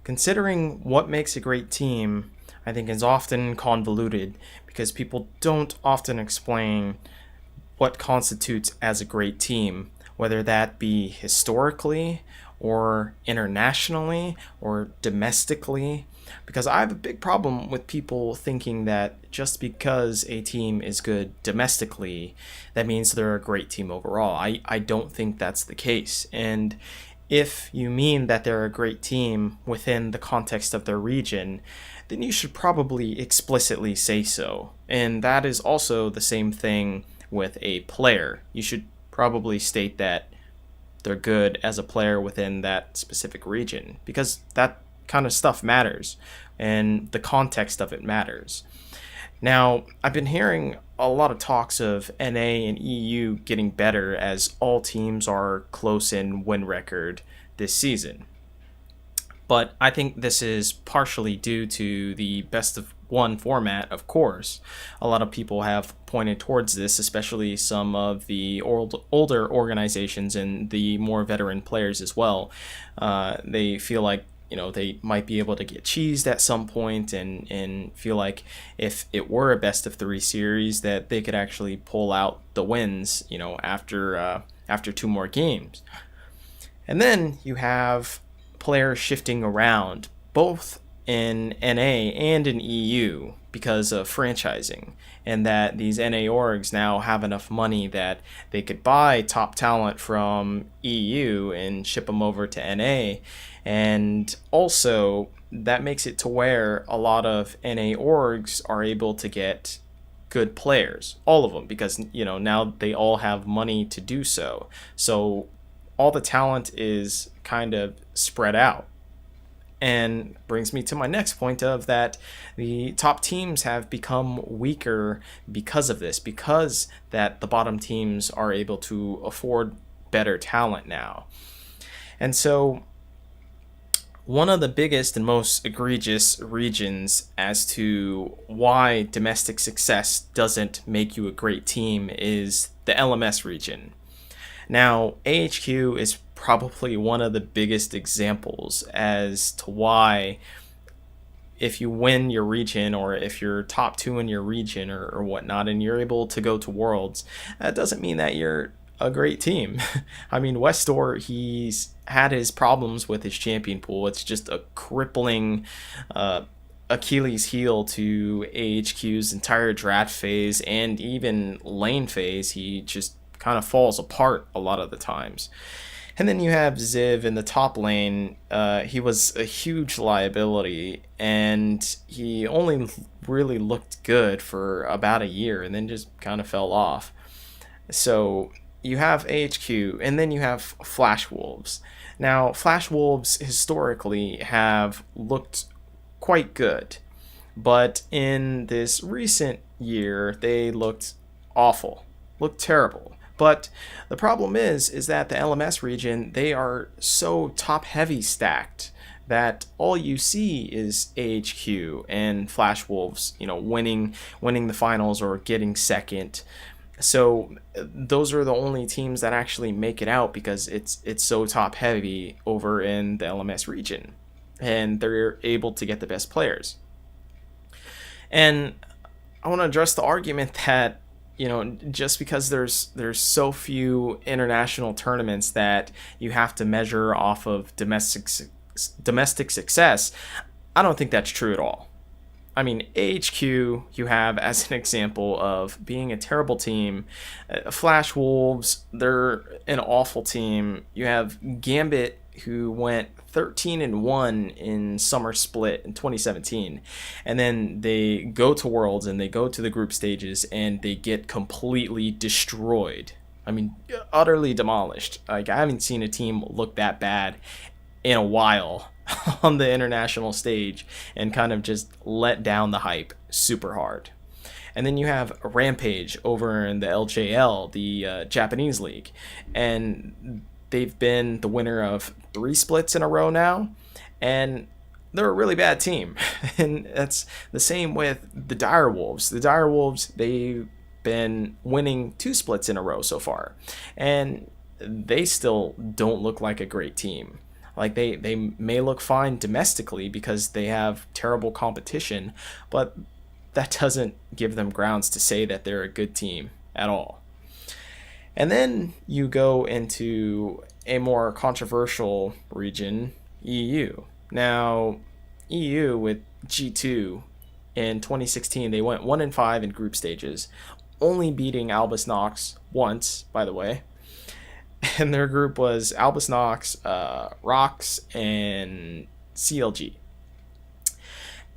Considering what makes a great team, I think is often convoluted because people don't often explain what constitutes as a great team, whether that be historically or internationally or domestically. Because I have a big problem with people thinking that just because a team is good domestically, that means they're a great team overall. I don't think that's the case. And if you mean that they're a great team within the context of their region, then you should probably explicitly say so. And that is also the same thing with a player. You should probably state that they're good as a player within that specific region because that kind of stuff matters and the context of it matters. Now, I've been hearing a lot of talks of NA and EU getting better as all teams are close in win record this season. But I think this is partially due to the best of one format, of course. A lot of people have pointed towards this, especially some of the older organizations and the more veteran players as well. They feel like they might be able to get cheesed at some point and feel like if it were a best of three series that they could actually pull out the wins, after two more games. And then you have players shifting around both in NA and in EU because of franchising, and that these NA orgs now have enough money that they could buy top talent from EU and ship them over to NA. And also that makes it to where a lot of NA orgs are able to get good players, all of them, because now they all have money to do so. So all the talent is kind of spread out. And brings me to my next point of that the top teams have become weaker because of this, because that the bottom teams are able to afford better talent now. And so one of the biggest and most egregious regions as to why domestic success doesn't make you a great team is the LMS region. Now, AHQ is probably one of the biggest examples as to why if you win your region or if you're top two in your region or whatnot and you're able to go to Worlds, that doesn't mean that you're a great team. I mean, Westor, he's had his problems with his champion pool. It's just a crippling Achilles heel to AHQ's entire draft phase and even lane phase. He just kind of falls apart a lot of the times. And then you have Ziv in the top lane. He was a huge liability, and he only really looked good for about a year and then just kind of fell off. So you have AHQ, and then you have Flash Wolves. Now, Flash Wolves historically have looked quite good, but in this recent year, they looked awful, looked terrible. But the problem is that the LMS region, they are so top heavy stacked that all you see is AHQ and Flash Wolves, winning the finals or getting second. So those are the only teams that actually make it out because it's so top heavy over in the LMS region, and they're able to get the best players. And I want to address the argument that just because there's so few international tournaments that you have to measure off of domestic success, I don't think that's true at all. I mean, AHQ you have as an example of being a terrible team. Flash Wolves, they're an awful team. You have Gambit, who went 13-1 in summer split in 2017, and then they go to Worlds and they go to the group stages and they get completely destroyed. I mean, utterly demolished. Like, I haven't seen a team look that bad in a while on the international stage and kind of just let down the hype super hard. And then you have Rampage over in the LJL, the Japanese league, and they've been the winner of 3 splits in a row now, and they're a really bad team. And that's the same with the Dire Wolves. The Dire Wolves, they've been winning 2 splits in a row so far, and they still don't look like a great team. Like they may look fine domestically because they have terrible competition, but that doesn't give them grounds to say that they're a good team at all. And then you go into a more controversial region, EU. Now, EU with G2 in 2016, they went 1 and 5 in group stages, only beating Albus Nox once, by the way. And their group was Albus Nox, Rox, and CLG.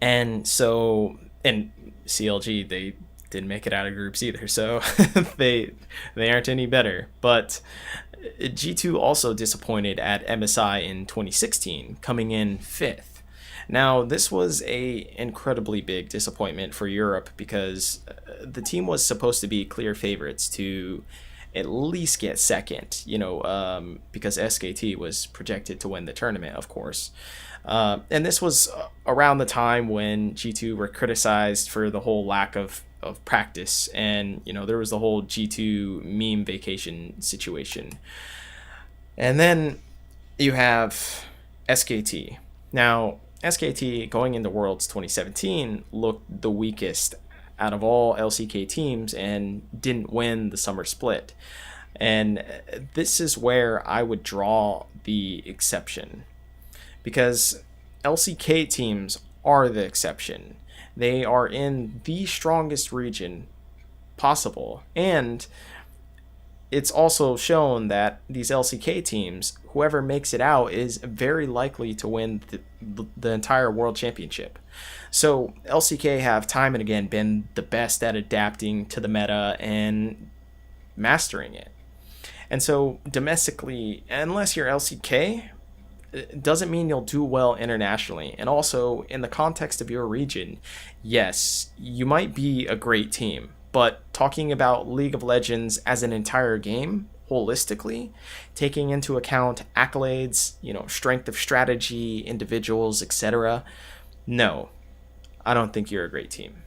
And CLG, they didn't make it out of groups either, so they aren't any better. But G2 also disappointed at MSI in 2016, coming in fifth. Now, this was a incredibly big disappointment for Europe because the team was supposed to be clear favorites to at least get second, because SKT was projected to win the tournament, of course. And this was around the time when G2 were criticized for the whole lack of practice. And, there was the whole G2 meme vacation situation. And then you have SKT. Now, SKT going into Worlds 2017 looked the weakest out of all LCK teams and didn't win the summer split. And this is where I would draw the exception, because LCK teams are the exception. They are in the strongest region possible, and it's also shown that these LCK teams, whoever makes it out, is very likely to win the entire world championship. So LCK have time and again been the best at adapting to the meta and mastering it. And so domestically, unless you're LCK, it doesn't mean you'll do well internationally. And also, in the context of your region, yes, you might be a great team, but talking about League of Legends as an entire game, holistically, taking into account accolades, strength of strategy, individuals, etc., no, I don't think you're a great team.